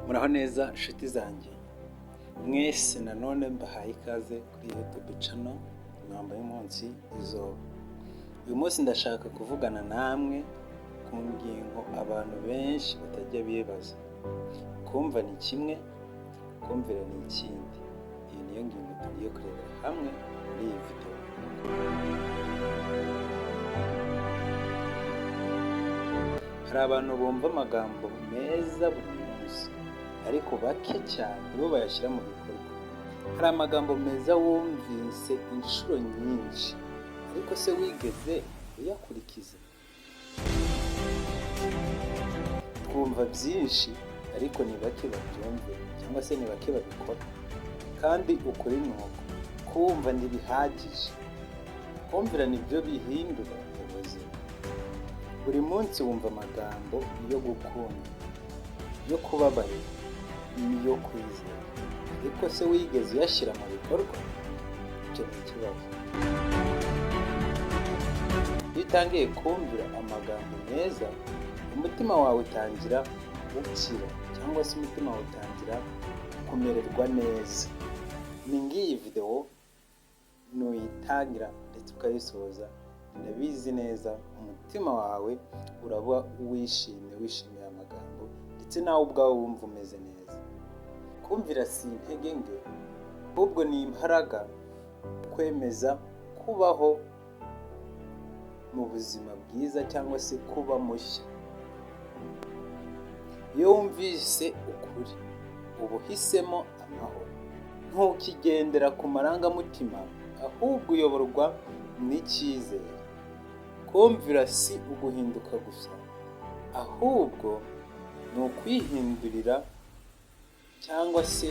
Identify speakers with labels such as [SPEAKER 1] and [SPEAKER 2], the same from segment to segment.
[SPEAKER 1] Muraho neza nshuti zanjye mwese, nanone mbahaye ikaze kuri YouTube channel Impamba y'Umunsi Izoba. Uyu munsi ndashaka kuvugana namwe ku ngingo abantu benshi batajya bibaza. Kumva ni kimwe, kumvira ni ikindi. Iyi niyo ngingo tugiye kurebera hamwe muri iyi video. Hari abantu bumva amagambo meza buri munsi, ariko bake cyane bo bayashyira mu bikorwa. Hari amagambo meza wumvise inshuro nyinshi, ariko se wigeze uyakurikiza? Twumva byinshi ariko ni bake babyumva, cyangwa se ni bake babikora. Kandi ukuri ni uko kumva ntibihagije, kumvira nibyo bihindura ubuzima. Buri munsi wumva amagambo yo gukunda, yo kubabarira, yo kwizera, ariko se wigeze uyashyira mu bikorwa? Icyo ni ikibazo. Iyo utangiye kumvira amagambo meza, umutima wawe utangira gukira, cyangwa se umutima wawe utangira kumererwa neza. Ni ngiyi video nuyitangira ndetse ukayisoza, ndabizi neza umutima wawe uraba wishimiye amagambo, ndetse nawe ubwawe wumva umeze neza. Kumvira si intege nke, ahubwo ni imbaraga kwemeza kubaho mu buzima bwiza, cyangwa se kuba mushya. Iyo wumvise ukuri uba uhisemo amahoro, ntukigendera ku marangamutima, ahubwo uyoborwa n'icyizere. Kumvira si uguhinduka gusa, ahubwo ni ukwihindurira, cyangwa se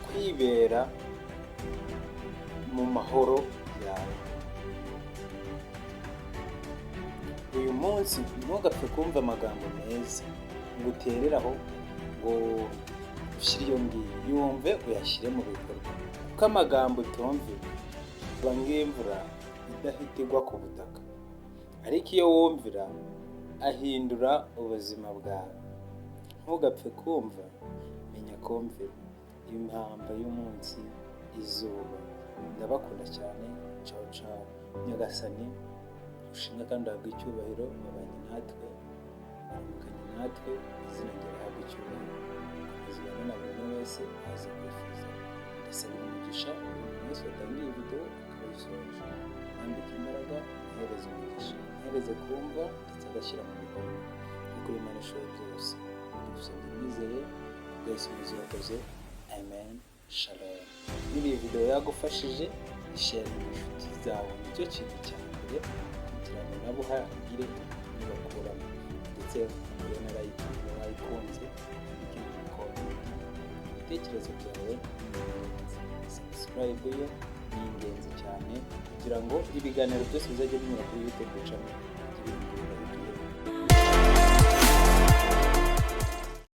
[SPEAKER 1] kwibera mu mahoro yawe. Uyu munsi ntugapfe kumva amagambo meza ngo utereraho, ngo ushyire iyo ngiyo. Yumve uyashyire mu bikorwa, kuko amagambo utumvira aba nk'imvura idahita igwa ku butaka, ariko iyo wumvira ahindura ubuzima bwawe. Ntugapfe kumva, menya kumvira. Impamba y'Umunsi Izuba. Ndabakunda cyane. Ciao ciao. Nyagasani ushimwe kandi uhabwe icyubahiro. Wabanye natwe, waramukanye natwe, izina rye rihabwe icyubahiro. Komeza na buri wese aze kwifuza. Ndasabira umugisha buri wese watangiye iyi video akayisoje. Yambike imbaraga, ahereze umugisha, ahereze kumva ndetse agashyira mu bikorwa. Kuko Imana ishoboye byose. Dusabye nizeye, bwese umuzi wakoze. Amen. Shalom. Niba iyi video yagufashije, ishare n'inshuti zawe. Nicyo kintu cya mbere, kugira ngo nabo uhagire nibakuramo, ndetse ukore na like niba wayikunze, ikindi comment. Ibitekerezo byawe ni ingenzi. Subscribe yo ni ingenzi cyane, kugira ngo ibiganiro byose bizajya binyura kuri YouTube channel.